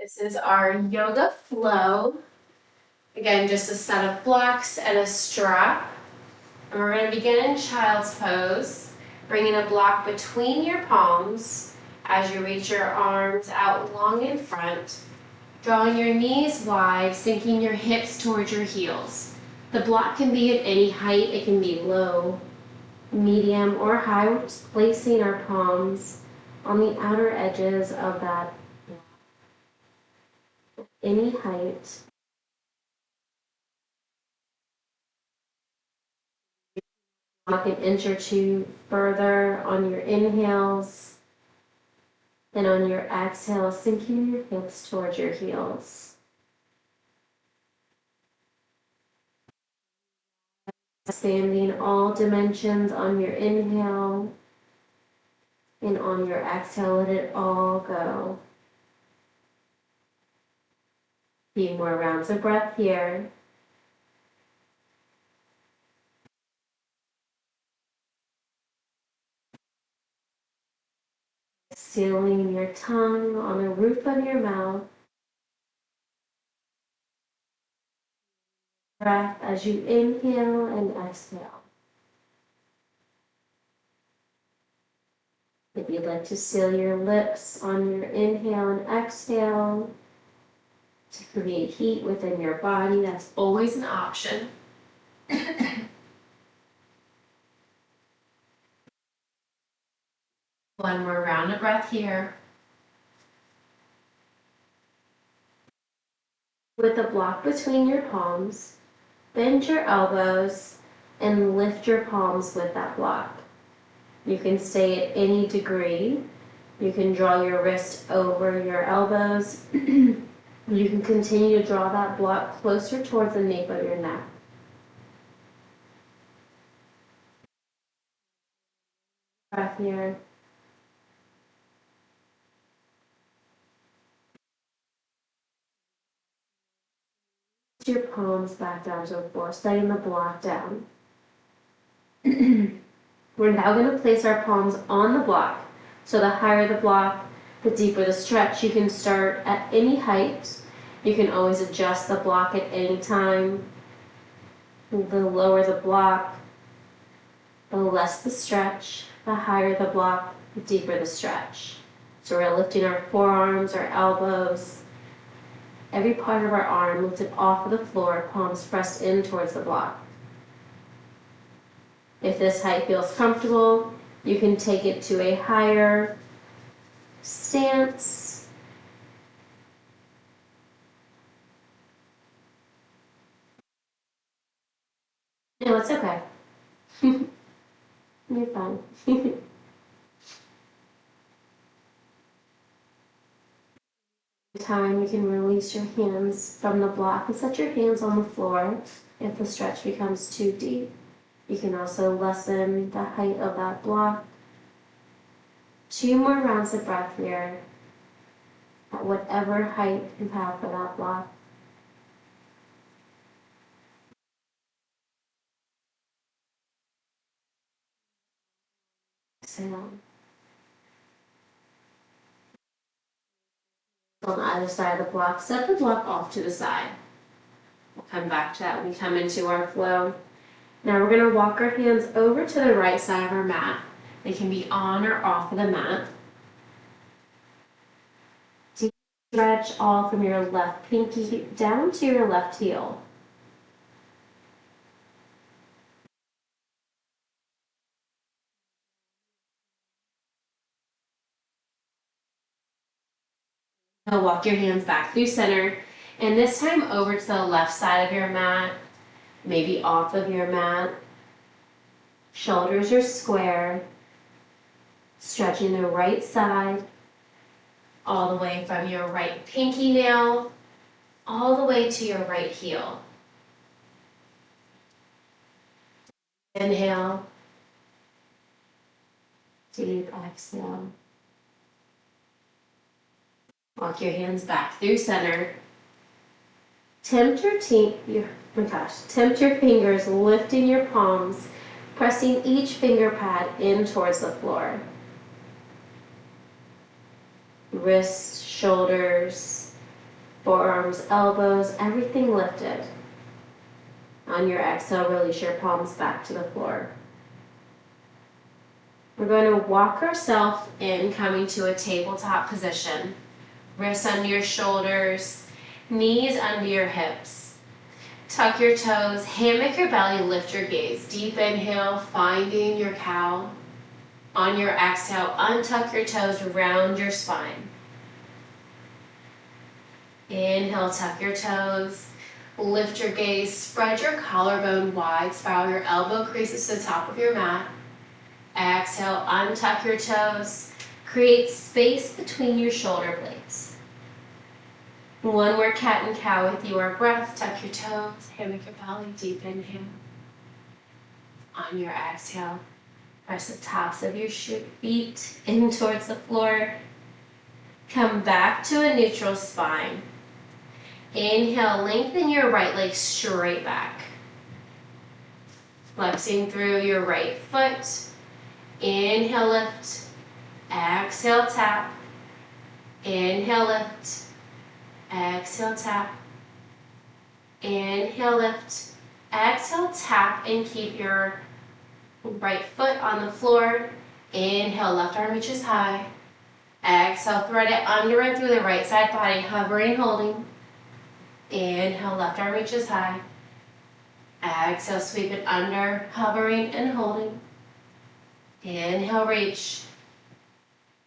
This is our yoga flow. Again, just a set of blocks and a strap. And we're going to begin in child's pose, bringing a block between your palms as you reach your arms out long in front, drawing your knees wide, sinking your hips towards your heels. The block can be at any height. It can be low, medium, or high. We're just placing our palms on the outer edges of that any height. Walk an inch or two further on your inhales, and on your exhale, sinking your hips towards your heels. Expanding all dimensions on your inhale, and on your exhale, let it all go. Few more rounds of breath here. Sealing your tongue on the roof of your mouth. Breath as you inhale and exhale. If you'd like to seal your lips on your inhale and exhale to create heat within your body, that's always an option. One more round of breath here. With the block between your palms, bend your elbows and lift your palms with that block. You can stay at any degree. You can draw your wrist over your elbows. You can continue to draw that block closer towards the nape of your neck. Breath here. Your palms back down to the floor, setting the block down. We're now going to place our palms on the block. So the higher the block, the deeper the stretch. You can start at any height. You can always adjust the block at any time. The lower the block, the less the stretch. The higher the block, the deeper the stretch. So we're lifting our forearms, our elbows, every part of our arm lifted off of the floor, palms pressed in towards the block. If this height feels comfortable, you can take it to a higher stance. No, it's okay. You're fine. Time you can release your hands from the block and set your hands on the floor if the stretch becomes too deep. You can also lessen the height of that block. 2 more rounds of breath here at whatever height you have for that block. Exhale. On either side of the block, set the block off to the side. We'll come back to that when we come into our flow. Now we're going to walk our hands over to the right side of our mat. They can be on or off of the mat. Deep stretch all from your left pinky down to your left heel. Now walk your hands back through center, and this time over to the left side of your mat, maybe off of your mat. Shoulders are square, stretching the right side all the way from your right pinky nail all the way to your right heel. Inhale, deep exhale. Walk your hands back through center. Tempt your fingers, lifting your palms, pressing each finger pad in towards the floor. Wrists, shoulders, Forearms, elbows, everything lifted. On your exhale, release your palms back to the floor. We're going to walk ourselves in, coming to a tabletop position. Wrists under your shoulders, knees under your hips. Tuck your toes, hammock your belly, lift your gaze. Deep inhale, finding your cow. On your exhale, untuck your toes, round your spine. Inhale, tuck your toes, lift your gaze, spread your collarbone wide, spiral your elbow creases to the top of your mat. Exhale, untuck your toes, create space between your shoulder blades. One more cat and cow with your breath. Tuck your toes, hammock your belly, deep inhale. On your exhale, press the tops of your feet in towards the floor. Come back to a neutral spine. Inhale, lengthen your right leg straight back. Flexing through your right foot. Inhale, lift. Exhale, tap. Inhale, lift. Exhale, tap. Inhale, lift. Exhale, tap, and keep your right foot on the floor. Inhale, left arm reaches high. Exhale, thread it under and through the right side body, hovering, holding. Inhale, left arm reaches high. Exhale, sweep it under, hovering and holding. Inhale, reach.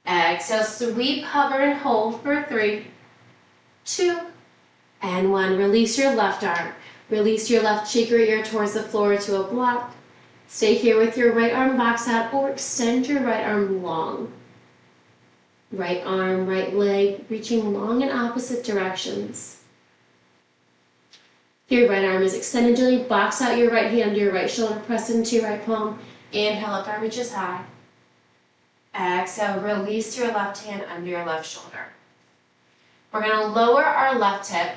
Exhale, sweep, hover, and hold for 3, 2, and 1. Release your left arm. Release your left cheek or ear towards the floor to a block. Stay here with your right arm box out or extend your right arm long. Right arm, right leg, reaching long in opposite directions. Your right arm is extended, gently box out your right hand to your right shoulder, press into your right palm. Inhale, left arm reaches high. Exhale, release your left hand under your left shoulder. We're going to lower our left hip.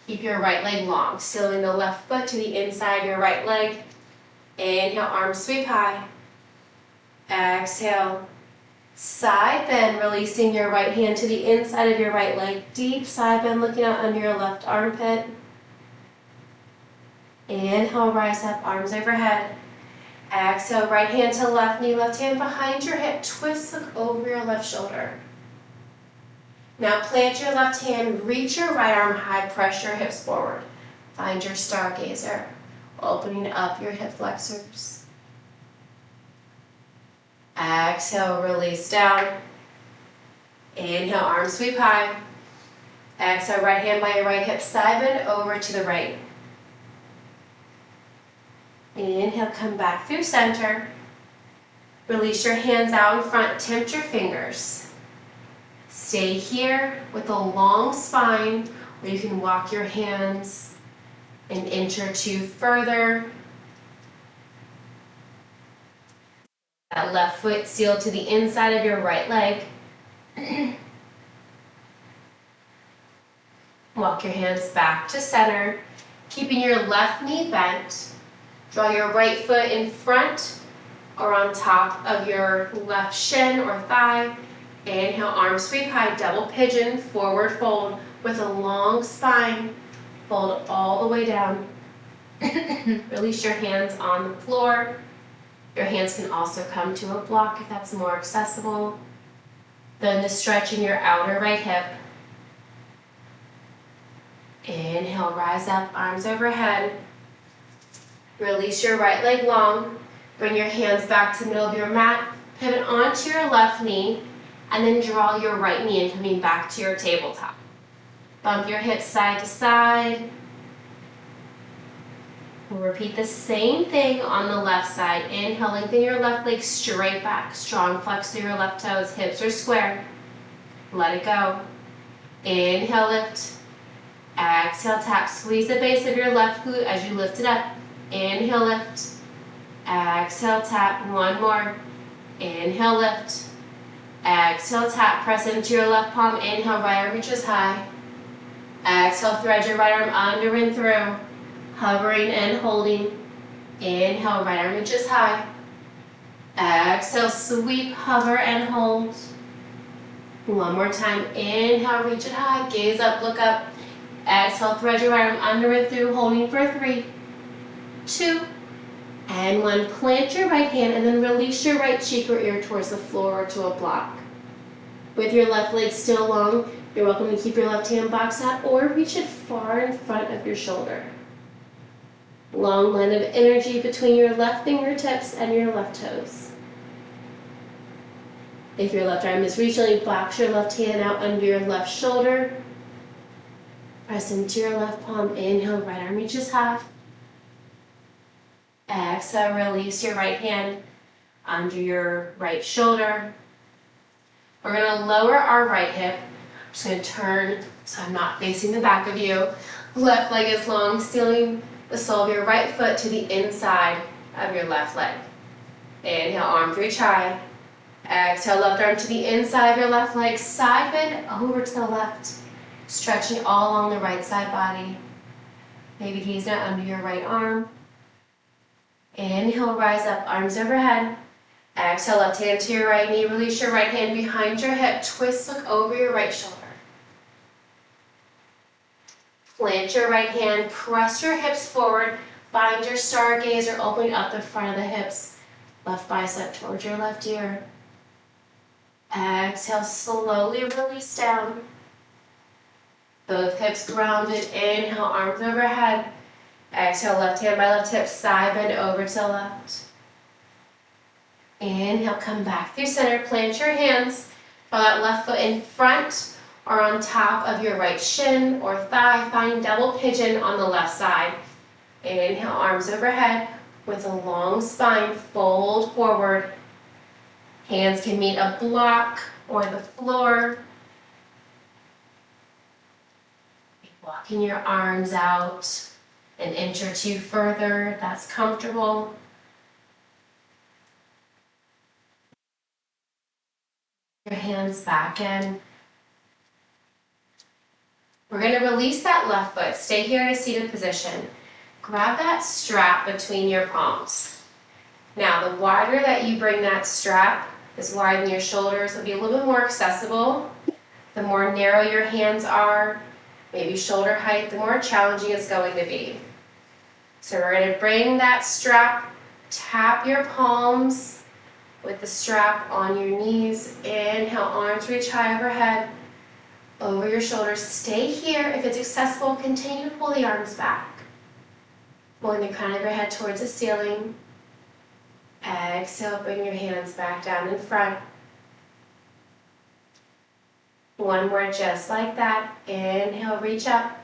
Keep your right leg long, sealing the left foot to the inside of your right leg. Inhale, arms sweep high. Exhale, side bend, releasing your right hand to the inside of your right leg. Deep side bend, looking out under your left armpit. Inhale, rise up, arms overhead. Exhale, right hand to left knee, left hand behind your hip. Twist, look over your left shoulder. Now plant your left hand, reach your right arm high, press your hips forward. Find your stargazer, opening up your hip flexors. Exhale, release down. Inhale, arms sweep high. Exhale, right hand by your right hip, side bend over to the right. Inhale, come back through center. Release your hands out in front, tempt your fingers. Stay here with a long spine where you can walk your hands an inch or two further. That left foot sealed to the inside of your right leg. Walk your hands back to center, keeping your left knee bent. Draw your right foot in front or on top of your left shin or thigh. Inhale, arms sweep high, double pigeon, forward fold with a long spine. Fold all the way down. Release your hands on the floor. Your hands can also come to a block if that's more accessible. Then the stretch in your outer right hip. Inhale, rise up, arms overhead. Release your right leg long. Bring your hands back to the middle of your mat. Pivot onto your left knee. And then draw your right knee in, coming back to your tabletop. Bump your hips side to side. We'll repeat the same thing on the left side. Inhale, lengthen your left leg straight back. Strong flex through your left toes. Hips are square. Let it go. Inhale, lift. Exhale, tap. Squeeze the base of your left glute as you lift it up. Inhale, lift. Exhale, tap. One more. Inhale, lift. Exhale, tap. Press into your left palm. Inhale, right arm reaches high. Exhale, thread your right arm under and through. Hovering and holding. Inhale, right arm reaches high. Exhale, sweep, hover, and hold. One more time. Inhale, reach it high. Gaze up, look up. Exhale, thread your right arm under and through, holding for 3, 2, and 1. Plant your right hand and then release your right cheek or ear towards the floor or to a block. With your left leg still long, you're welcome to keep your left hand box out or reach it far in front of your shoulder. Long line of energy between your left fingertips and your left toes. If your left arm is reaching, box your left hand out under your left shoulder. Press into your left palm. Inhale, right arm reaches half. Exhale, release your right hand under your right shoulder. We're going to lower our right hip. I'm just going to turn so I'm not facing the back of you. Left leg is long, stealing the sole of your right foot to the inside of your left leg. Inhale, arms reach high. Exhale, left arm to the inside of your left leg, side bend over to the left, stretching all along the right side body. Maybe knees down under your right arm. Inhale, rise up, arms overhead. Exhale, left hand to your right knee, release your right hand behind your hip, twist, look over your right shoulder. Plant your right hand, press your hips forward, find your stargazer, opening up the front of the hips, left bicep towards your left ear. Exhale, slowly release down. Both hips grounded. Inhale, arms overhead. Exhale, left hand by left hip, side bend over to the left. Inhale, come back through center. Plant your hands. Draw that left foot in front or on top of your right shin or thigh. Find double pigeon on the left side. Inhale, arms overhead with a long spine. Fold forward. Hands can meet a block or the floor. Walking your arms out an inch or two further if that's comfortable. Your hands back in. We're going to release that left foot. Stay here in a seated position. Grab that strap between your palms. Now, the wider that you bring that strap, this widen your shoulders, it'll be a little bit more accessible. The more narrow your hands are, maybe shoulder height, the more challenging it's going to be. So we're going to bring that strap, tap your palms with the strap on your knees. Inhale, arms reach high overhead, over your shoulders. Stay here. If it's accessible, continue to pull the arms back. Pulling the crown of your head towards the ceiling. Exhale, bring your hands back down in front. One more just like that. Inhale, reach up.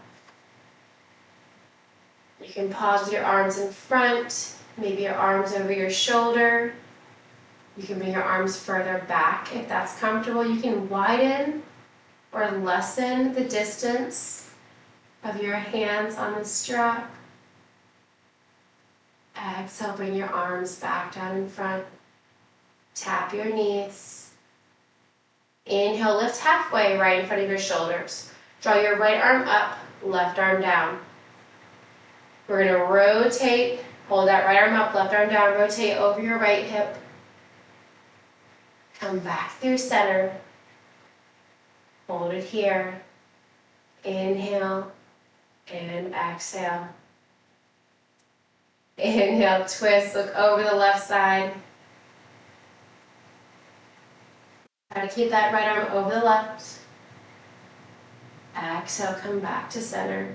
You can pause with your arms in front, maybe your arms over your shoulder. You can bring your arms further back if that's comfortable. You can widen or lessen the distance of your hands on the strap. Exhale, bring your arms back down in front. Tap your knees. Inhale, lift halfway right in front of your shoulders. Draw your right arm up, left arm down. We're going to rotate, hold that right arm up, left arm down, rotate over your right hip. Come back through center. Hold it here. Inhale and exhale. Inhale, twist, look over the left side. Try to keep that right arm over the left. Exhale, come back to center.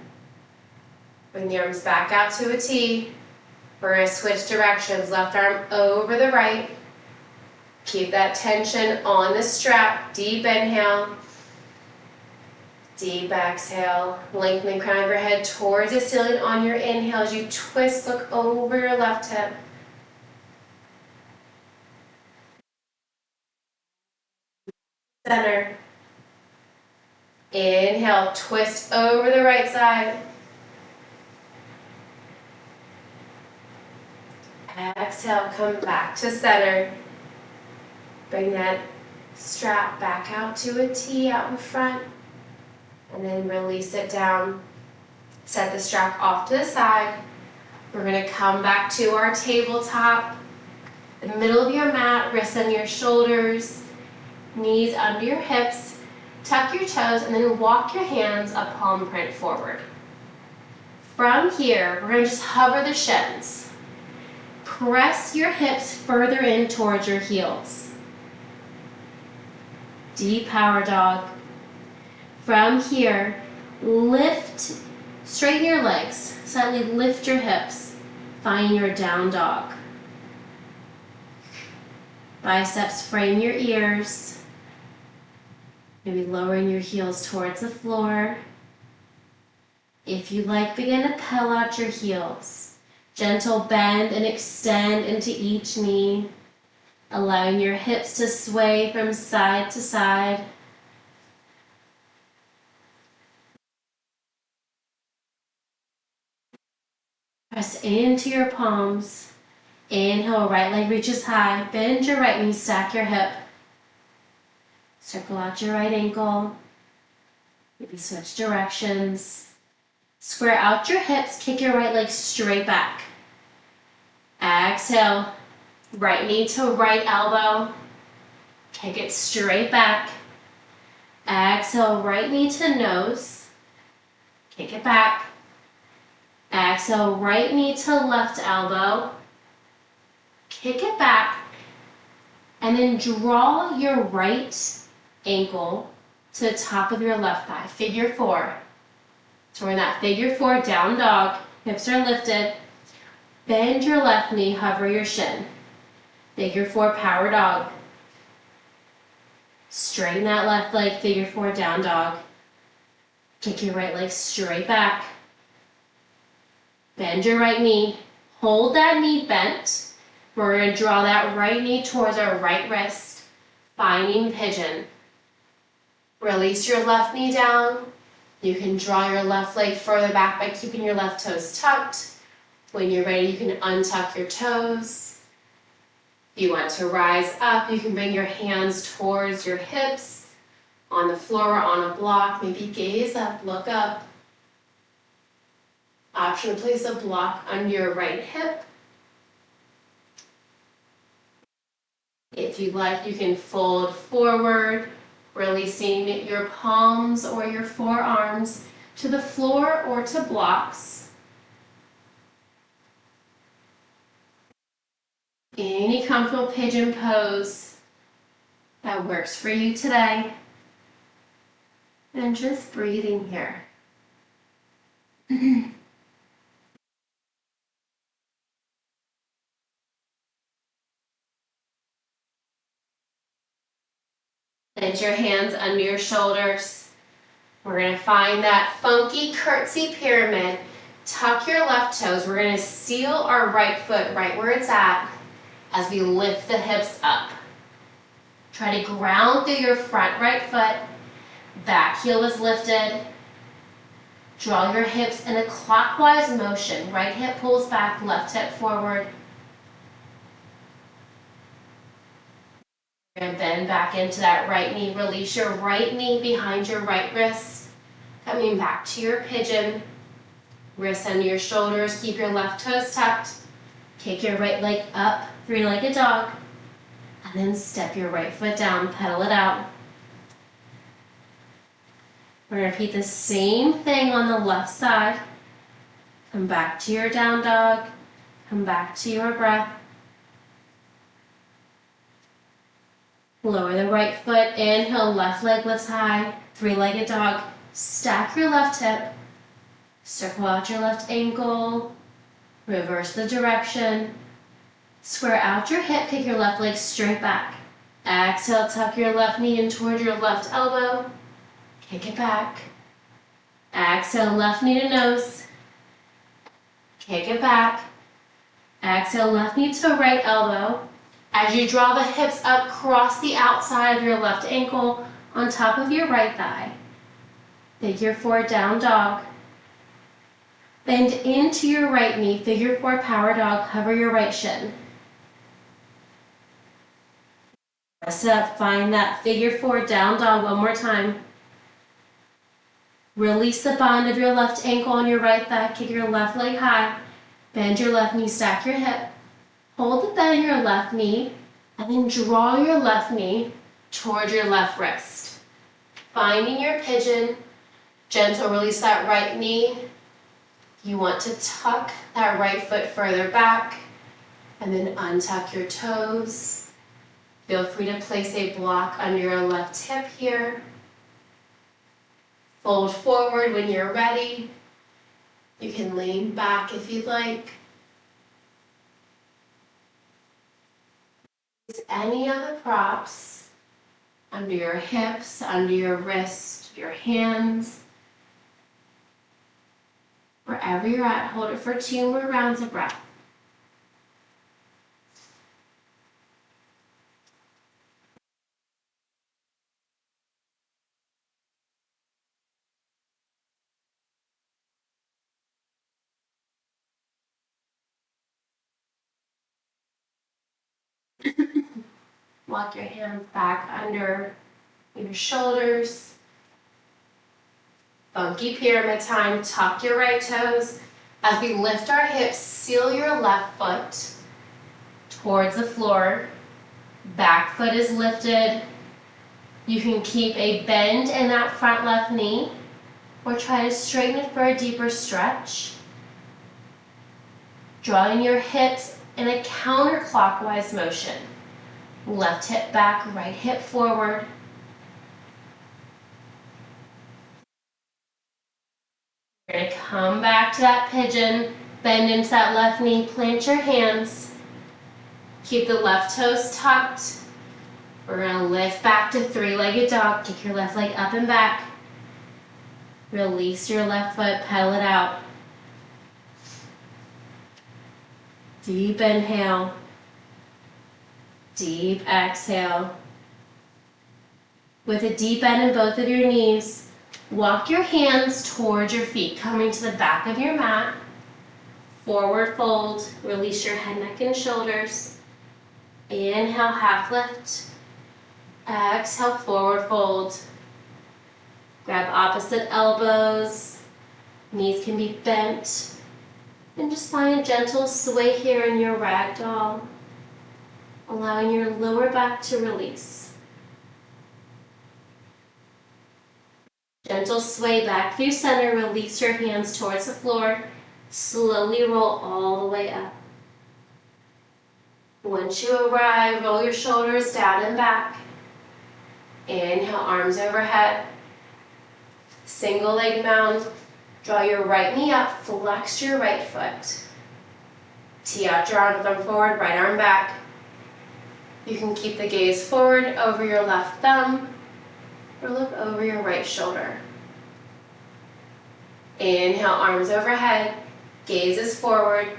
Bring the arms back out to a T. We're going to switch directions. Left arm over the right. Keep that tension on the strap. Deep inhale. Deep exhale. Lengthen the crown of your head towards the ceiling on your inhale as you twist, look over your left hip. Center. Inhale, twist over the right side. Exhale, come back to center. Bring that strap back out to a T out in front. And then release it down. Set the strap off to the side. We're going to come back to our tabletop. The middle of your mat, wrists on your shoulders, knees under your hips. tuck your toes, and then walk your hands a palm print forward. From here, we're gonna just hover the shins. Press your hips further in towards your heels. Deep power dog. From here, straighten your legs, slightly lift your hips, find your down dog. Biceps frame your ears. Maybe lowering your heels towards the floor. If you like, begin to pedal out your heels. Gentle bend and extend into each knee, allowing your hips to sway from side to side. Press into your palms. Inhale, right leg reaches high. Bend your right knee, stack your hip. Circle out your right ankle. Maybe switch directions. Square out your hips, kick your right leg straight back. Exhale, right knee to right elbow. Kick it straight back. Exhale, right knee to nose. Kick it back. Exhale, right knee to left elbow. Kick it back. And then draw your right ankle to the top of your left thigh, figure four. So we're in that figure four, down dog, hips are lifted. Bend your left knee, hover your shin. Figure four, power dog. Straighten that left leg, figure four, down dog. Kick your right leg straight back. Bend your right knee. Hold that knee bent. We're going to draw that right knee towards our right wrist, finding pigeon. Release your left knee down. You can draw your left leg further back by keeping your left toes tucked. When you're ready, you can untuck your toes. If you want to rise up, you can bring your hands towards your hips, on the floor or on a block. Maybe gaze up, look up. Option to place a block under your right hip. If you'd like, you can fold forward, releasing your palms or your forearms to the floor or to blocks. Any comfortable pigeon pose that works for you today. And just breathing here. Put your hands under your shoulders. We're going to find that funky curtsy pyramid. Tuck your left toes. We're going to seal our right foot right where it's at as we lift the hips up. Try to ground through your front right foot. Back heel is lifted. Draw your hips in a clockwise motion. Right hip pulls back, left hip forward. And bend back into that right knee. Release your right knee behind your right wrist. Coming back to your pigeon. Wrists under your shoulders. Keep your left toes tucked. Kick your right leg up, three-legged dog. And then step your right foot down, pedal it out. We're going to repeat the same thing on the left side. Come back to your down dog. Come back to your breath. Lower the right foot, inhale, left leg lifts high, three-legged dog. Stack your left hip, circle out your left ankle, reverse the direction. Square out your hip, kick your left leg straight back. Exhale, tuck your left knee in toward your left elbow, kick it back. Exhale, left knee to nose, kick it back. Exhale, left knee to right elbow. As you draw the hips up, cross the outside of your left ankle on top of your right thigh. Figure four, down dog. Bend into your right knee, figure four, power dog, hover your right shin. Press it up, find that figure four, down dog one more time. Release the bond of your left ankle on your right thigh, kick your left leg high. Bend your left knee, stack your hip. Hold the bend in your left knee, and then draw your left knee toward your left wrist. Finding your pigeon, gentle release that right knee. You want to tuck that right foot further back and then untuck your toes. Feel free to place a block under your left hip here. Fold forward when you're ready. You can lean back if you'd like. Use any of the props under your hips, under your wrist, your hands. Wherever you're at, hold it for 2 more rounds of breath. Walk your hands back under your shoulders. Funky pyramid time. Tuck your right toes. As we lift our hips, seal your left foot towards the floor. Back foot is lifted. You can keep a bend in that front left knee or try to straighten it for a deeper stretch. Drawing your hips in a counterclockwise motion. Left hip back, right hip forward. You're going to come back to that pigeon, bend into that left knee, plant your hands. Keep the left toes tucked. We're going to lift back to 3-legged dog. Kick your left leg up and back. Release your left foot, pedal it out. Deep inhale. Deep exhale. With a deep bend in both of your knees, walk your hands towards your feet, coming to the back of your mat. Forward fold. Release your head, neck, and shoulders. Inhale, half lift. Exhale, forward fold. Grab opposite elbows. Knees can be bent. And just find a gentle sway here in your ragdoll, allowing your lower back to release. Gentle sway back through center. Release your hands towards the floor. Slowly roll all the way up. Once you arrive, roll your shoulders down and back. Inhale, arms overhead. Single leg mound. Draw your right knee up, flex your right foot. Tee out your arm, thumb forward, right arm back. You can keep the gaze forward over your left thumb or look over your right shoulder. Inhale, arms overhead, gaze is forward.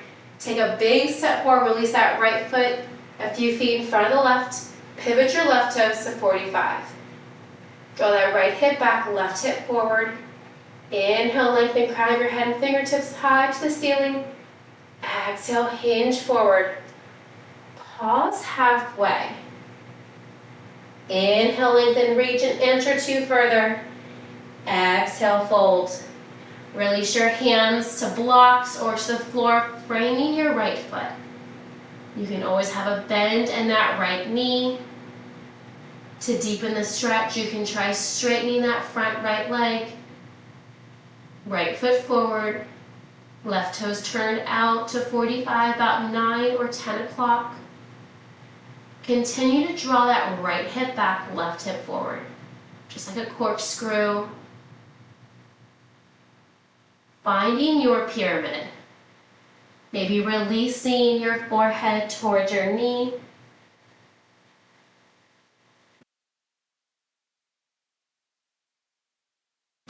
Take a big step forward, release that right foot a few feet in front of the left. Pivot your left toes to 45. Draw that right hip back, left hip forward. Inhale, lengthen crown of your head and fingertips high to the ceiling. Exhale, hinge forward. Pause halfway. Inhale, lengthen, reach an inch or 2 further. Exhale, fold. Release your hands to blocks or to the floor, framing your right foot. You can always have a bend in that right knee. To deepen the stretch, you can try straightening that front right leg. Right foot forward, left toes turned out to 45, about 9 or 10 o'clock. Continue to draw that right hip back, left hip forward, just like a corkscrew. Finding your pyramid. Maybe releasing your forehead towards your knee.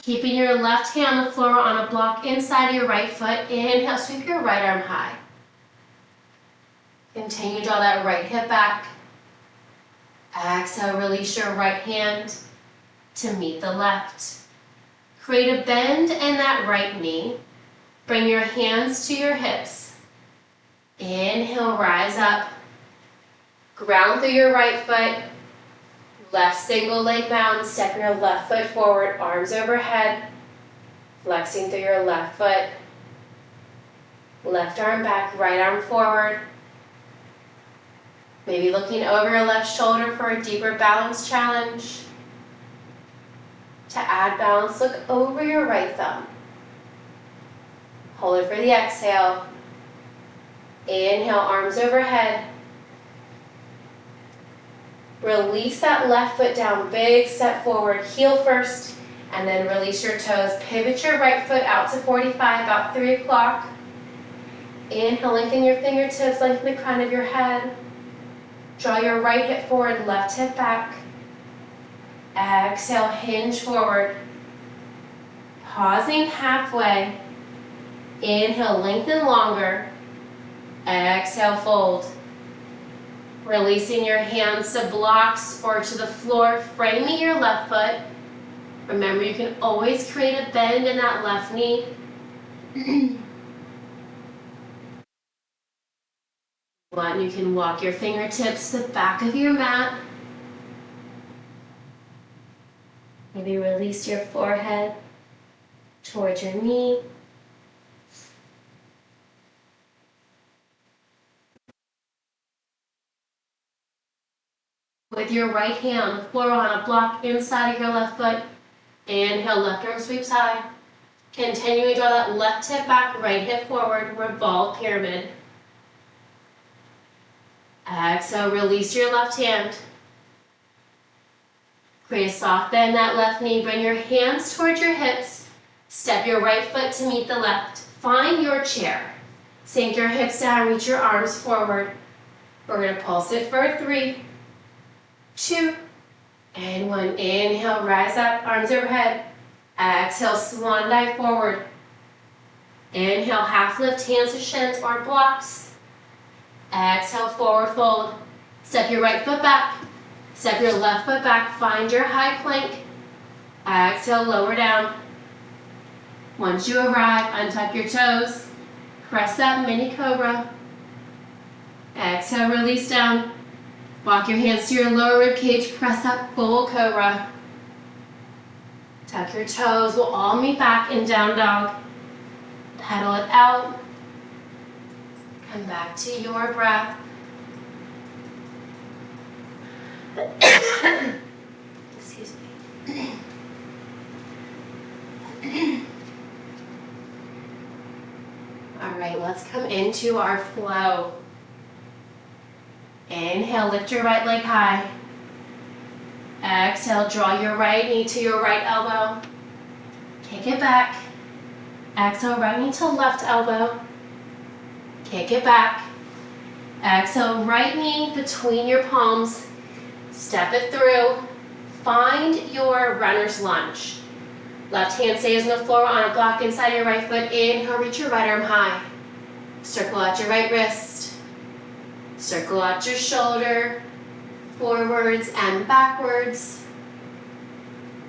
Keeping your left hand on the floor on a block inside of your right foot. Inhale, sweep your right arm high. Continue to draw that right hip back. Exhale, release your right hand to meet the left. Create a bend in that right knee. Bring your hands to your hips. Inhale, rise up. Ground through your right foot. Left single leg mound, step your left foot forward, arms overhead, flexing through your left foot. Left arm back, right arm forward. Maybe looking over your left shoulder for a deeper balance challenge. To add balance, look over your right thumb. Hold it for the exhale. Inhale, arms overhead. Release that left foot down, big step forward, heel first, and then release your toes. Pivot your right foot out to 45, about 3 o'clock. Inhale, lengthen your fingertips, lengthen the crown of your head. Draw your right hip forward, left hip back. Exhale, hinge forward. Pausing halfway. Inhale, lengthen longer. Exhale, fold. Releasing your hands to blocks or to the floor, framing your left foot. Remember, you can always create a bend in that left knee. One, you can walk your fingertips to the back of your mat. Maybe release your forehead towards your knee. With your right hand on the floor on a block inside of your left foot. Inhale, left arm sweeps high. Continue to draw that left hip back, right hip forward, revolve pyramid. Exhale, release your left hand. Create a soft bend in that left knee. Bring your hands towards your hips. Step your right foot to meet the left. Find your chair. Sink your hips down, reach your arms forward. We're going to pulse it for 3, 2, and 1. Inhale, rise up, arms overhead. Exhale, swan dive forward. Inhale, half lift, hands to shins or blocks. Exhale, forward fold. Step your right foot back. Step your left foot back. Find your high plank. Exhale, lower down. Once you arrive, untuck your toes. Press that mini cobra. Exhale, release down. Walk your hands to your lower rib cage. Press up, full cobra. Tuck your toes. We'll all meet back in down dog. Pedal it out. Come back to your breath. Excuse me. All right, let's come into our flow. Inhale, lift your right leg high. Exhale, draw your right knee to your right elbow. Kick it back. Exhale, right knee to left elbow. Kick it back. Exhale, right knee between your palms. Step it through. Find your runner's lunge. Left hand stays on the floor on a block inside your right foot. Inhale, reach your right arm high. Circle out your right wrist. Circle out your shoulder. Forwards and backwards.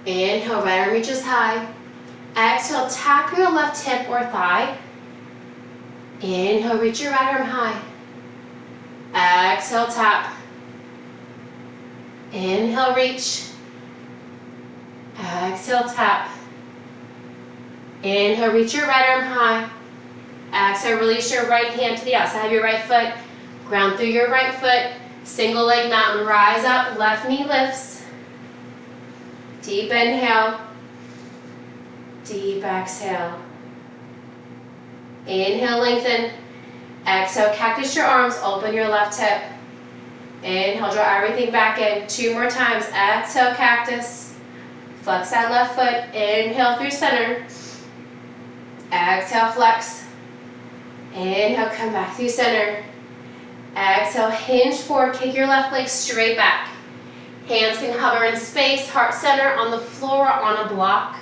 Inhale, right arm reaches high. Exhale, tap your left hip or thigh. Inhale, reach your right arm high. Exhale, tap. Inhale, reach. Exhale, tap. Inhale, reach your right arm high. Exhale, release your right hand to the outside of your right foot. Ground through your right foot. Single leg mountain, rise up, left knee lifts. Deep inhale. Deep exhale. Inhale, lengthen. Exhale, cactus your arms, open your left hip. Inhale, draw everything back in. 2 more times. Exhale, cactus. Flex that left foot. Inhale through center. Exhale, flex. Inhale, come back through center. Exhale, hinge forward, kick your left leg straight back. Hands can hover in space, heart center on the floor or on a block.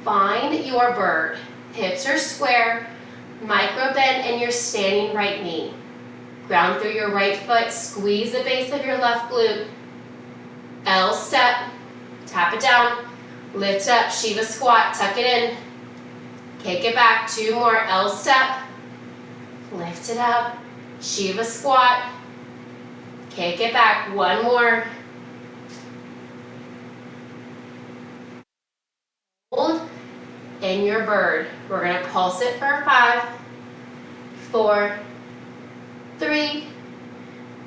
Find your bird. Hips are square, micro bend in your standing right knee. Ground through your right foot, squeeze the base of your left glute. L step, tap it down, lift up, Shiva squat, tuck it in. Kick it back, 2 more, L step, lift it up, Shiva squat, kick it back, 1 more. Hold in your bird. We're going to pulse it for 5, 4, 3,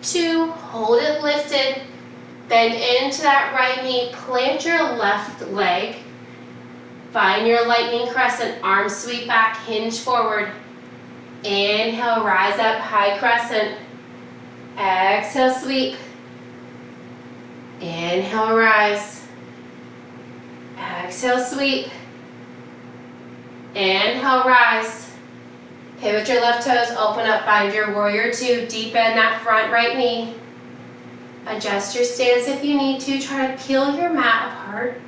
2, hold it lifted. Bend into that right knee, plant your left leg. Find your lightning crescent, arms sweep back, hinge forward. Inhale, rise up, high crescent. Exhale, sweep. Inhale, rise. Exhale, sweep. Inhale, rise. Pivot your left toes, open up, find your warrior two. Deepen that front right knee. Adjust your stance if you need to. Try to peel your mat apart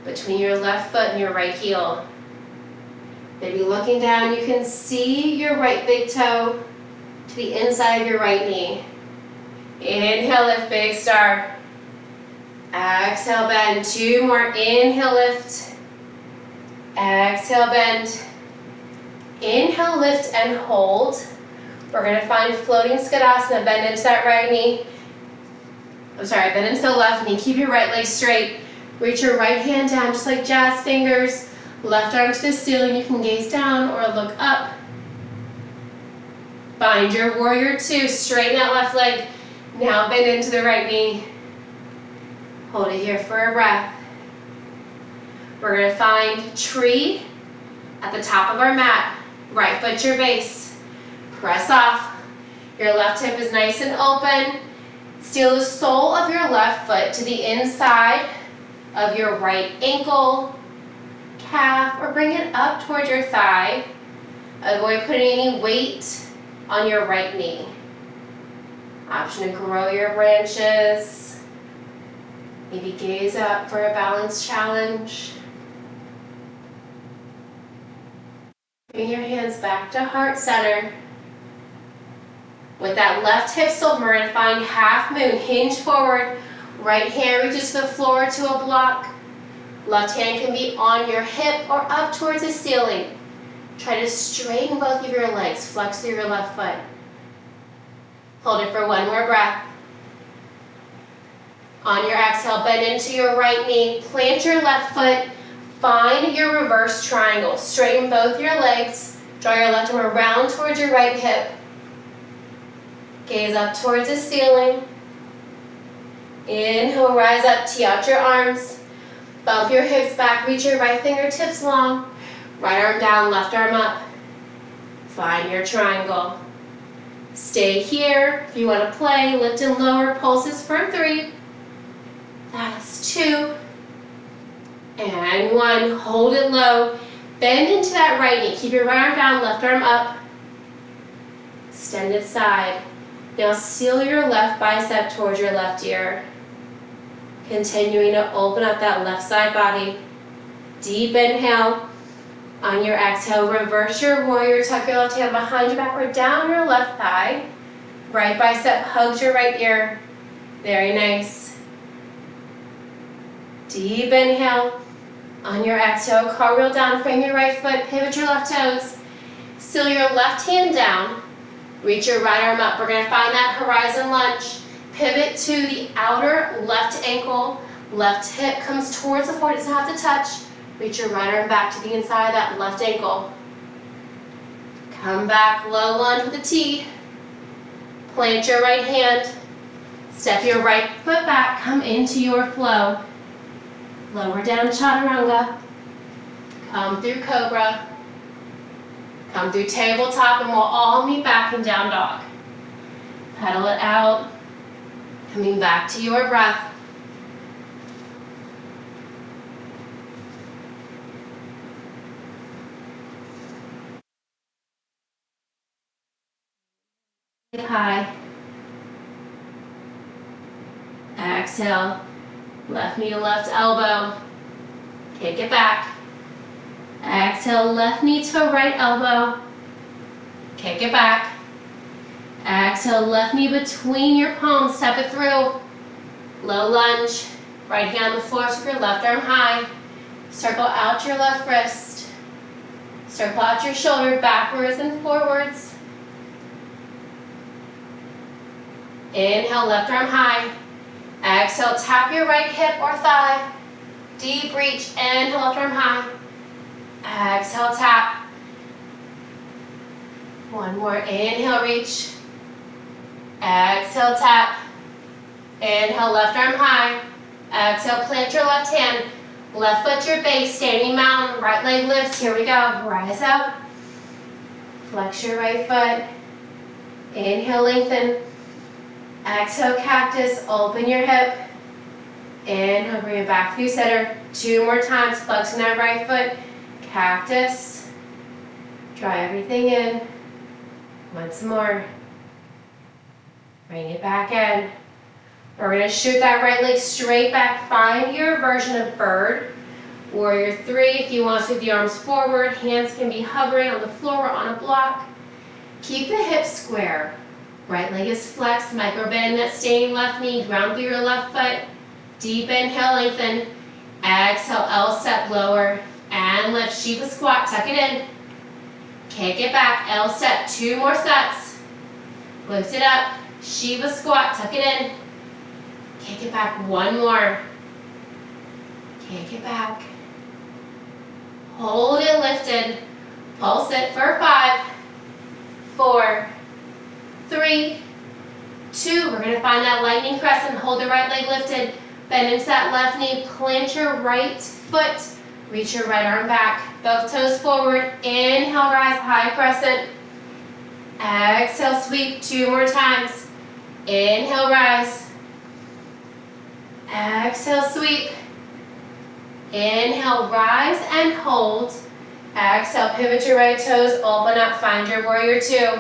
between your left foot and your right heel. Maybe looking down, you can see your right big toe to the inside of your right knee. Inhale, lift, big star. Exhale, bend. Two more. Inhale, lift. Exhale, bend. Inhale, lift and hold. We're going to find floating Skadasana. Bend into that right knee. Bend into the left knee. Keep your right leg straight. Reach your right hand down just like jazz fingers. Left arm to the ceiling. You can gaze down or look up. Find your warrior two. Straighten that left leg. Now bend into the right knee. Hold it here for a breath. We're going to find tree at the top of our mat. Right foot your base. Press off. Your left hip is nice and open. Seal the sole of your left foot to the inside of your right ankle, calf, or bring it up toward your thigh. Avoid putting any weight on your right knee. Option to grow your branches. Maybe gaze up for a balance challenge. Bring your hands back to heart center. With that left hip still, we're going to find half moon. Hinge forward. Right hand reaches the floor to a block. Left hand can be on your hip or up towards the ceiling. Try to straighten both of your legs. Flex through your left foot. Hold it for one more breath. On your exhale, bend into your right knee. Plant your left foot. Find your reverse triangle. Straighten both your legs. Draw your left arm around towards your right hip. Gaze up towards the ceiling. Inhale, rise up, tee out your arms. Bump your hips back, reach your right fingertips long. Right arm down, left arm up. Find your triangle. Stay here. If you want to play, lift and lower pulses for 3. That's 2. And 1. Hold it low. Bend into that right knee. Keep your right arm down, left arm up. Extended side. Now seal your left bicep towards your left ear. Continuing to open up that left side body. Deep inhale. On your exhale, reverse your warrior. Tuck your left hand behind your back or down your left thigh. Right bicep hugs your right ear. Very nice. Deep inhale. On your exhale, cartwheel down, frame your right foot, pivot your left toes. Seal your left hand down. Reach your right arm up. We're going to find that horizon lunge. Pivot to the outer left ankle. Left hip comes towards the floor. It doesn't have to touch. Reach your right arm back to the inside of that left ankle. Come back, low lunge with a T. Plant your right hand. Step your right foot back. Come into your flow. Lower down chaturanga. Come through cobra. Come through tabletop, and we'll all meet back in down dog. Pedal it out. Coming back to your breath. High. Exhale. Left knee to left elbow. Kick it back. Exhale, left knee to right elbow. Kick it back. Exhale, left knee between your palms. Step it through. Low lunge. Right hand on the floor, so your left arm high. Circle out your left wrist. Circle out your shoulder backwards and forwards. Inhale, left arm high. Exhale, tap your right hip or thigh. Deep reach. Inhale, left arm high. Exhale, tap. One more. Inhale, reach. Exhale, tap. Inhale, left arm high. Exhale, plant your left hand. Left foot your base, standing mountain. Right leg lifts. Here we go. Rise up. Flex your right foot. Inhale, lengthen. Exhale, cactus. Open your hip. Inhale, bring it back through center. 2 more times. Flexing that right foot. Cactus. Draw everything in. Once more. Bring it back in. We're going to shoot that right leg straight back. Find your version of bird. Warrior 3, if you want to sweep the arms forward, hands can be hovering on the floor or on a block. Keep the hips square. Right leg is flexed. Micro bend that standing left knee. Ground through your left foot. Deep inhale, lengthen. Exhale, L step lower. And lift. Shiva squat. Tuck it in. Kick it back. L step. 2 more sets. Lift it up. Shiva squat. Tuck it in. Kick it back. 1 more. Kick it back. Hold it lifted. Pulse it for 5, 4, 3, 2. We're going to find that lightning crescent. Hold the right leg lifted. Bend into that left knee. Plant your right foot. Reach your right arm back. Both toes forward. Inhale, rise, high crescent. Exhale, sweep. 2 more times. Inhale, rise. Exhale, sweep. Inhale, rise and hold. Exhale, pivot your right toes, open up, find your warrior 2.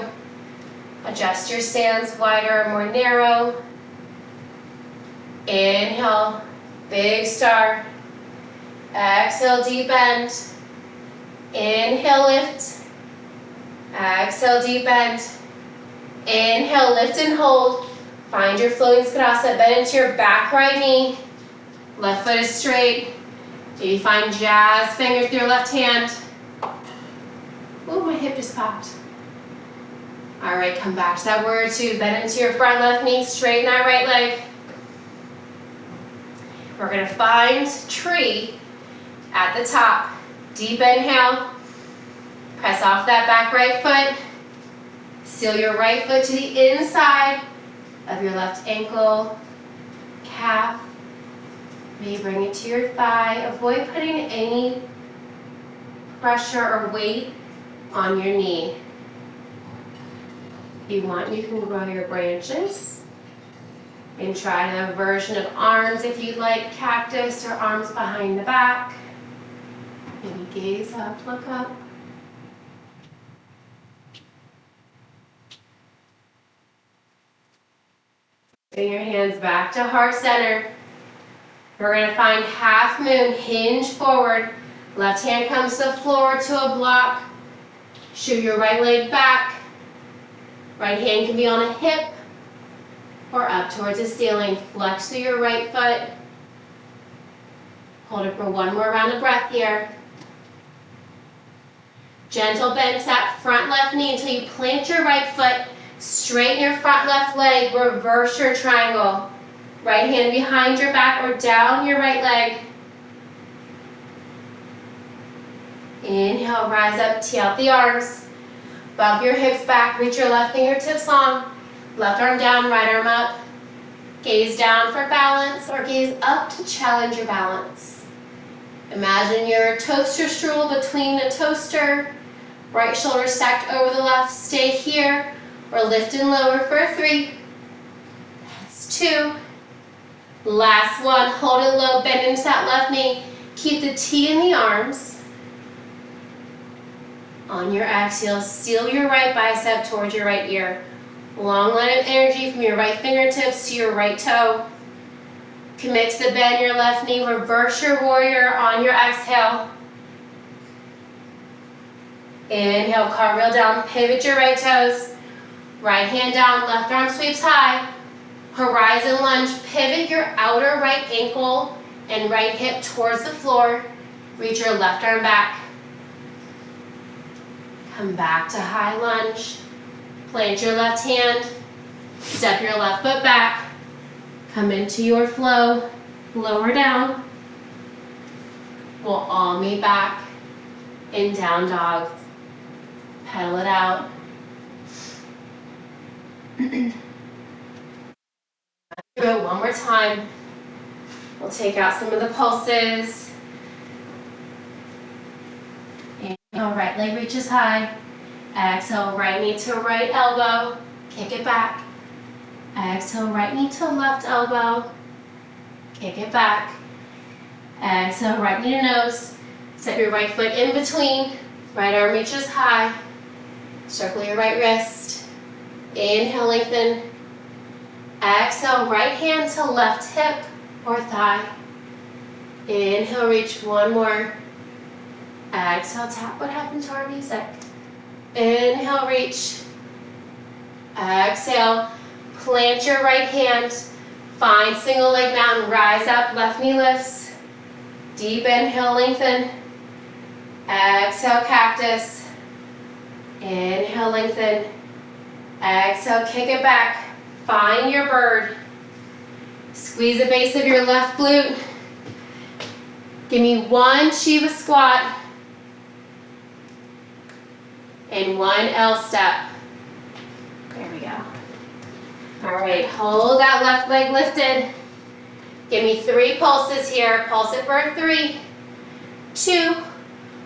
Adjust your stance, wider or more narrow. Inhale, big star. Exhale, deep bend. Inhale, lift. Exhale, deep bend. Inhale, lift and hold. Find your floating Skonasana, bend into your back right knee. Left foot is straight. Maybe find jazz fingers through your left hand. Ooh, my hip just popped. All right, come back to that warrior 2. Bend into your front left knee, straighten that right leg. We're gonna find tree at the top. Deep inhale. Press off that back right foot. Seal your right foot to the inside of your left ankle, calf. Maybe bring it to your thigh. Avoid putting any pressure or weight on your knee. If you want, you can grow your branches and try another version of arms if you'd like, cactus or arms behind the back. Maybe gaze up, look up. Bring your hands back to heart center. We're going to find half moon, hinge forward. Left hand comes to the floor to a block. Shoot your right leg back. Right hand can be on a hip or up towards the ceiling. Flex through your right foot. Hold it for 1 more round of breath here. Gentle bend to that front left knee until you plant your right foot. Straighten your front left leg. Reverse your triangle. Right hand behind your back or down your right leg. Inhale, rise up, tee out the arms. Bump your hips back, reach your left fingertips long. Left arm down, right arm up. Gaze down for balance or gaze up to challenge your balance. Imagine your toaster stool between the toaster. Right shoulder stacked over the left. Stay here or lift and lower for 3. That's 2. Last one, hold it low, bend into that left knee. Keep the T in the arms. On your exhale, seal your right bicep towards your right ear. Long line of energy from your right fingertips to your right toe. Commit to the bend your left knee, reverse your warrior on your exhale. Inhale, cartwheel down, pivot your right toes. Right hand down, left arm sweeps high. Horizon lunge, pivot your outer right ankle and right hip towards the floor. Reach your left arm back. Come back to high lunge. Plant your left hand. Step your left foot back. Come into your flow. Lower down. We'll all meet back in down dog. Pedal it out. Do it one more time. We'll take out some of the pulses. Inhale, right leg reaches high. Exhale, right knee to right elbow. Kick it back. Exhale, right knee to left elbow. Kick it back. Exhale, right knee to nose. Step your right foot in between. Right arm reaches high. Circle your right wrist. Inhale, lengthen. Exhale, right hand to left hip or thigh. Inhale, reach one more. Exhale, tap what happened to our music. Inhale, reach. Exhale, plant your right hand. Find single leg mountain, rise up, left knee lifts. Deep inhale, lengthen. Exhale, cactus. Inhale, lengthen. Exhale, kick it back. Find your bird. Squeeze the base of your left glute. Give me one Shiva squat and one L step. There we go. All right, hold that left leg lifted. Give me 3 pulses here. Pulse it for 3, 2,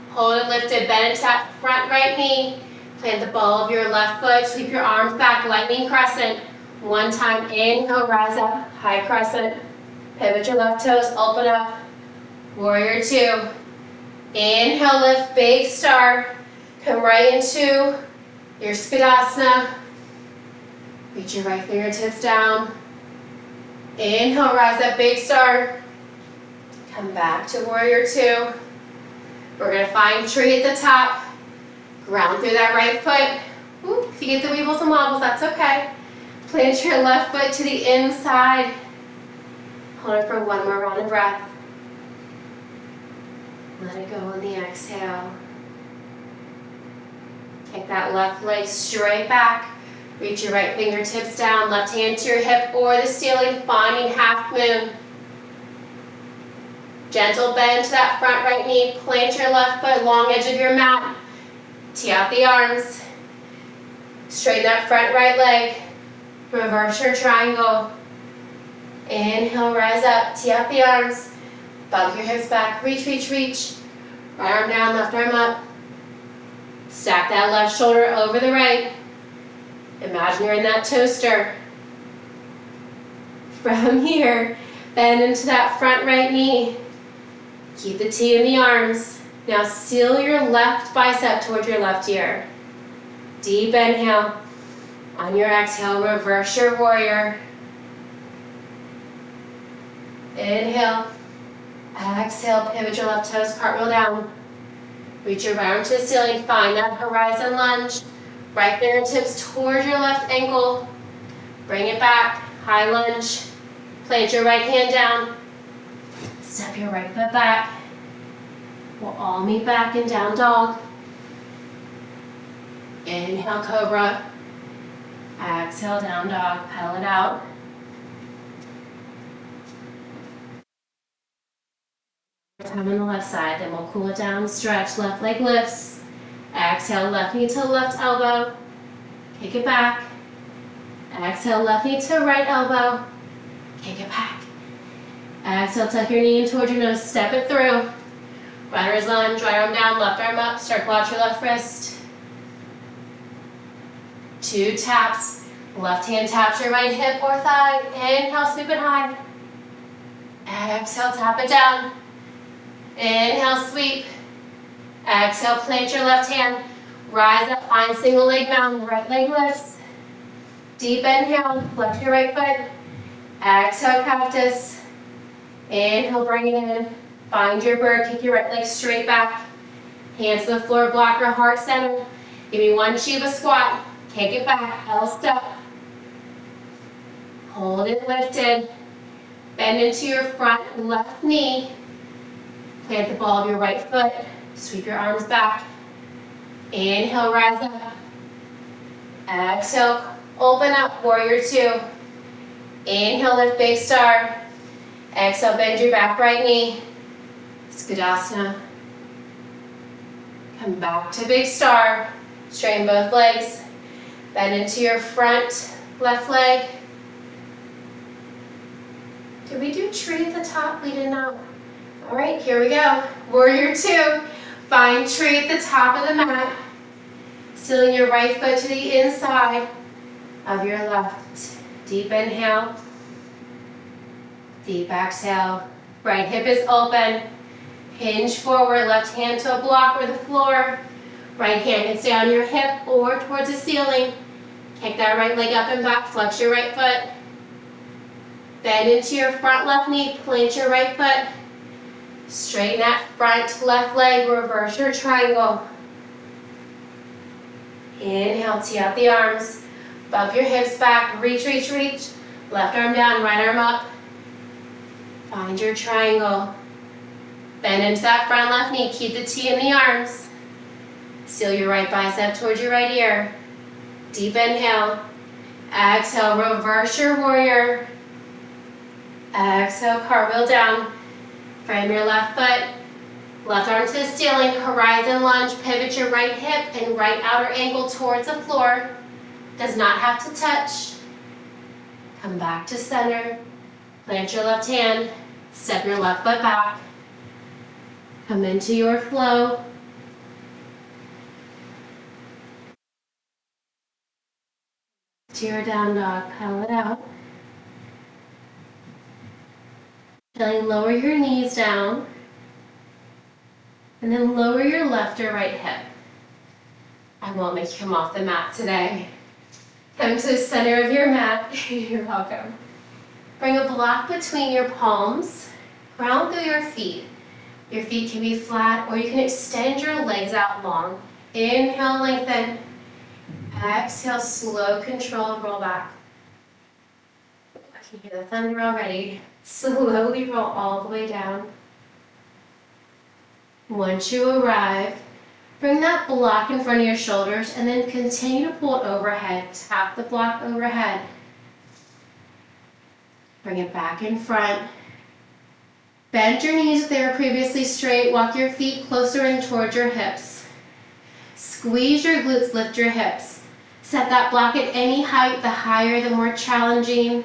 hold it lifted, bend into that front right knee. Plant the ball of your left foot, sweep your arms back, lightning crescent. One time, inhale, rise up, high crescent. Pivot your left toes, open up. Warrior 2. Inhale, lift, big star. Come right into your Skadasana. Reach your right fingertips down. Inhale, rise up, big star. Come back to Warrior 2. We're going to find tree at the top. Ground through that right foot. Ooh, if you get the weebles and wobbles, that's okay. Plant your left foot to the inside. Hold it for one more round of breath. Let it go on the exhale. Take that left leg straight back. Reach your right fingertips down, left hand to your hip or the ceiling, finding half moon. Gentle bend to that front right knee. Plant your left foot, long edge of your mat. Tee out the arms. Straighten that front right leg. Reverse your triangle. Inhale, rise up, tee out the arms. Bump your hips back, reach, reach, reach. Right arm down, left arm up. Stack that left shoulder over the right. Imagine you're in that toaster. From here, bend into that front right knee. Keep the T in the arms. Now seal your left bicep towards your left ear. Deep inhale. On your exhale, reverse your warrior. Inhale. Exhale, pivot your left toes, cartwheel down. Reach your right arm to the ceiling, find that horizon lunge. Right fingertips towards your left ankle. Bring it back, high lunge. Plant your right hand down. Step your right foot back. We'll all meet back in down dog. Inhale, cobra. Exhale, down dog, pedal it out. Time on the left side, then we'll cool it down, stretch, left leg lifts. Exhale, left knee to left elbow. Kick it back. Exhale, left knee to right elbow. Kick it back. Exhale, tuck your knee in towards your nose, step it through. Runner's lunge, right arm down, left arm up, circle out your left wrist. 2 taps. Left hand taps your right hip or thigh. Inhale, sweep it high. Exhale, tap it down. Inhale, sweep. Exhale, plant your left hand. Rise up, find single leg mountain, right leg lifts. Deep inhale, flex your right foot. Exhale, cactus. Inhale, bring it in. Find your bird, kick your right leg straight back. Hands to the floor, block your heart center. Give me 1 Shiva squat. Kick it back, L step. Hold it lifted. Bend into your front left knee. Plant the ball of your right foot. Sweep your arms back. Inhale, rise up. Exhale, open up, warrior 2. Inhale, lift, big star. Exhale, bend your back right knee. Skadasana. Come back to big star. Straighten both legs. Bend into your front left leg. Did we do tree at the top? We did not. All right, here we go. Warrior two. Find tree at the top of the mat. Sealing your right foot to the inside of your left. Deep inhale. Deep exhale. Right hip is open. Hinge forward, left hand to a block or the floor. Right hand can stay on your hip or towards the ceiling. Kick that right leg up and back, flex your right foot. Bend into your front left knee, plant your right foot. Straighten that front left leg, reverse your triangle. Inhale, tee out the arms. Bump your hips back, reach, reach, reach. Left arm down, right arm up. Find your triangle. Bend into that front left knee, keep the T in the arms. Seal your right bicep towards your right ear. Deep inhale. Exhale, reverse your warrior. Exhale, cartwheel down. Frame your left foot. Left arm to the ceiling, horizon lunge. Pivot your right hip and right outer ankle towards the floor. Does not have to touch. Come back to center. Plant your left hand. Step your left foot back. Come into your flow. To your down dog, pedal it out. Then lower your knees down. And then lower your left or right hip. I won't make you come off the mat today. Come to the center of your mat. You're welcome. Bring a block between your palms. Ground through your feet. Your feet can be flat or you can extend your legs out long. Inhale, lengthen. Exhale, slow, controlled, roll back. I can hear the thunder already. Slowly roll all the way down. Once you arrive, bring that block in front of your shoulders and then continue to pull it overhead. Tap the block overhead. Bring it back in front. Bend your knees if they were previously straight. Walk your feet closer in towards your hips. Squeeze your glutes, lift your hips. Set that block at any height, the higher, the more challenging.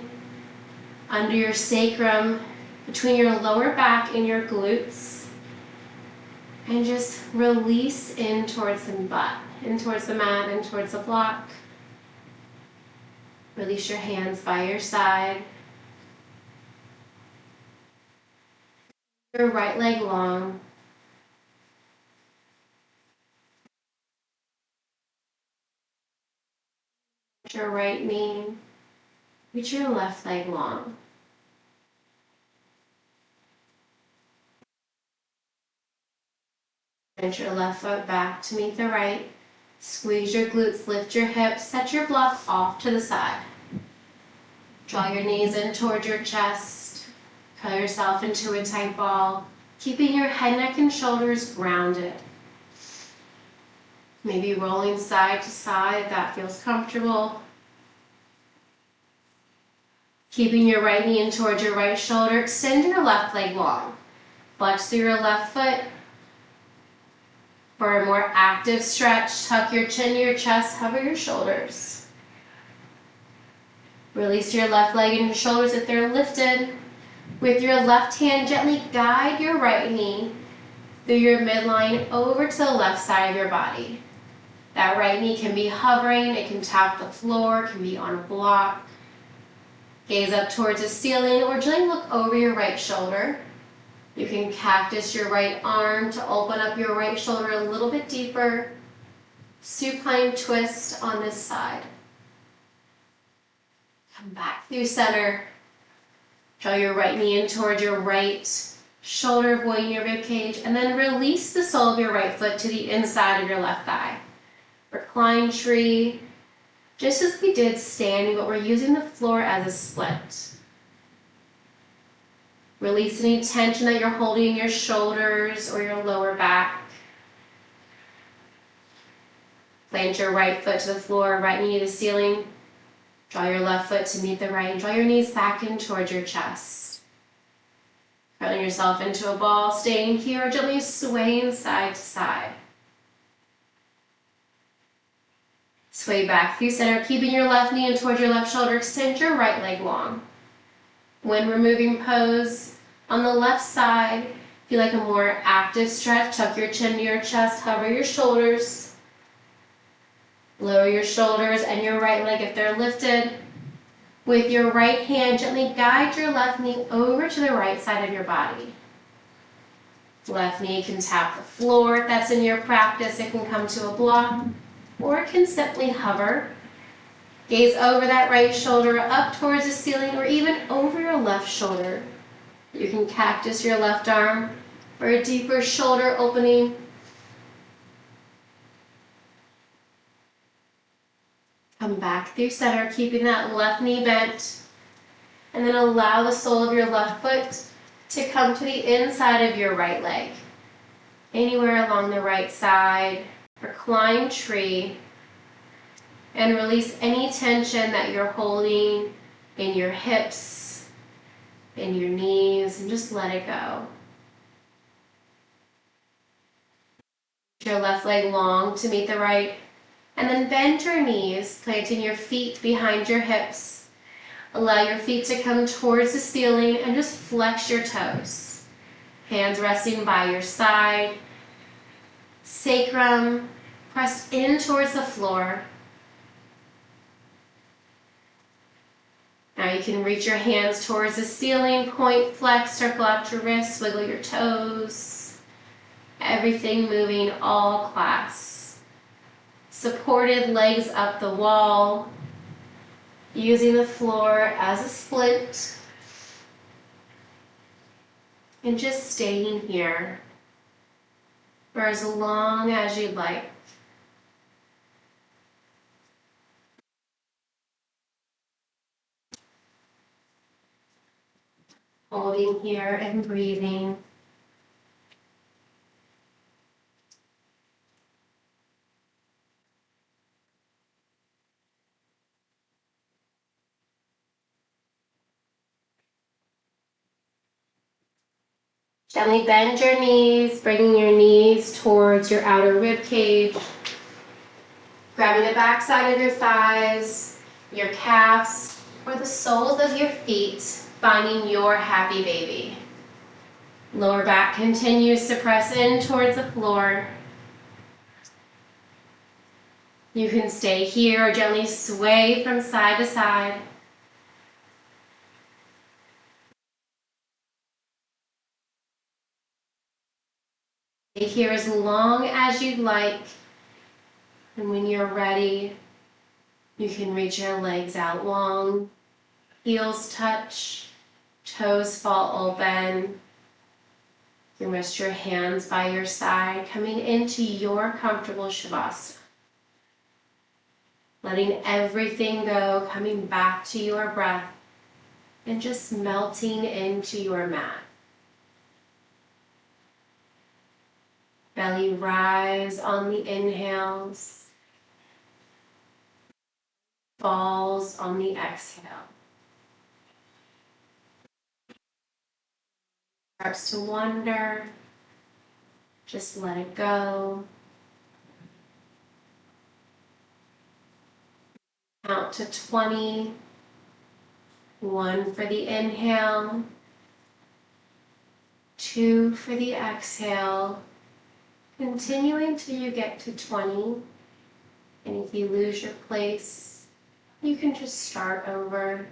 Under your sacrum, between your lower back and your glutes. And just release in towards the butt, in towards the mat, in towards the block. Release your hands by your side. Your right leg long. Your right knee. Reach your left leg long. Bend your left foot back to meet the right. Squeeze your glutes, lift your hips, set your block off to the side. Draw your knees in toward your chest. Curl yourself into a tight ball, keeping your head, neck, and shoulders grounded. Maybe rolling side to side if that feels comfortable. Keeping your right knee in towards your right shoulder, extend your left leg long. Flex through your left foot. For a more active stretch, tuck your chin to your chest, hover your shoulders. Release your left leg and your shoulders if they're lifted. With your left hand, gently guide your right knee through your midline over to the left side of your body. That right knee can be hovering, it can tap the floor, it can be on a block. Gaze up towards the ceiling or gently look over your right shoulder. You can cactus your right arm to open up your right shoulder a little bit deeper. Supine twist on this side. Come back through center. Draw your right knee in towards your right shoulder, avoiding your rib cage, and then release the sole of your right foot to the inside of your left thigh. Recline tree, just as we did standing, but we're using the floor as a split. Release any tension that you're holding in your shoulders or your lower back. Plant your right foot to the floor, right knee to the ceiling. Draw your left foot to meet the right. Draw your knees back in towards your chest. Curling yourself into a ball, staying here, gently swaying side to side. Sway back through center, keeping your left knee in towards your left shoulder. Extend your right leg long. When we're moving pose, on the left side, feel like a more active stretch. Tuck your chin to your chest, hover your shoulders. Lower your shoulders and your right leg if they're lifted. With your right hand, gently guide your left knee over to the right side of your body. Left knee can tap the floor if that's in your practice. It can come to a block, or it can simply hover. Gaze over that right shoulder up towards the ceiling, or even over your left shoulder. You can cactus your left arm for a deeper shoulder opening. Come back through center, keeping that left knee bent. And then allow the sole of your left foot to come to the inside of your right leg. Anywhere along the right side. Recline tree. And release any tension that you're holding in your hips, in your knees, and just let it go. Your left leg long to meet the right. And then bend your knees, planting your feet behind your hips. Allow your feet to come towards the ceiling and just flex your toes. Hands resting by your side. Sacrum pressed in towards the floor. Now you can reach your hands towards the ceiling, point, flex, circle out your wrists, wiggle your toes. Everything moving all class. Supported legs up the wall. Using the floor as a splint. And just staying here for as long as you'd like. Holding here and breathing. Gently bend your knees, bringing your knees towards your outer rib cage. Grabbing the back side of your thighs, your calves, or the soles of your feet, finding your happy baby. Lower back continues to press in towards the floor. You can stay here or gently sway from side to side. Stay here as long as you'd like. And when you're ready, you can reach your legs out long. Heels touch, toes fall open. You can rest your hands by your side, coming into your comfortable Shavasana. Letting everything go, coming back to your breath, and just melting into your mat. Belly rise on the inhales, falls on the exhale. Starts to wander, just let it go. Count to 20. 1 for the inhale, 2 for the exhale. Continuing till you get to 20. And if you lose your place, you can just start over.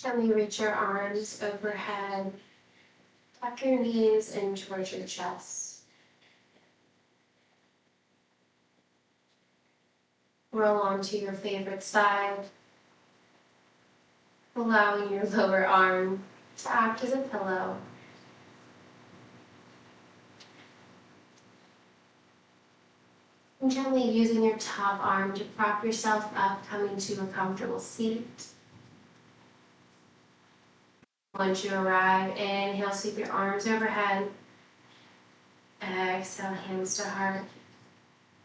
Gently reach your arms overhead. Tuck your knees in towards your chest. Roll onto your favorite side, allowing your lower arm to act as a pillow. And gently using your top arm to prop yourself up, coming to a comfortable seat. Once you arrive, inhale, sweep your arms overhead. Exhale, hands to heart.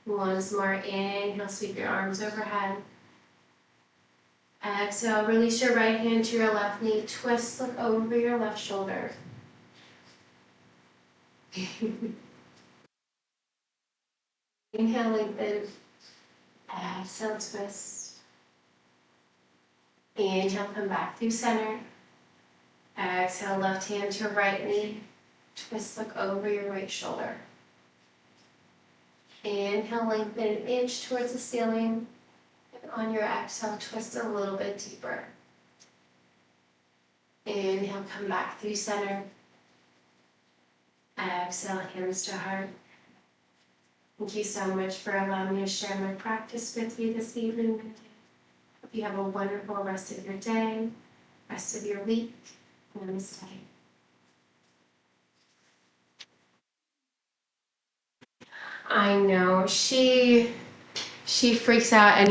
Once more, inhale, sweep your arms overhead. Exhale, release your right hand to your left knee. Twist, look over your left shoulder. Inhale, lengthen. Exhale, twist. Inhale, come back through center. Exhale, left hand to right knee. Twist, look over your right shoulder. Inhale, lengthen an inch towards the ceiling. And on your exhale, twist a little bit deeper. Inhale, come back through center. Exhale, hands to heart. Thank you so much for allowing me to share my practice with you this evening. Hope you have a wonderful rest of your day, rest of your week. Namaste. I know, she freaks out and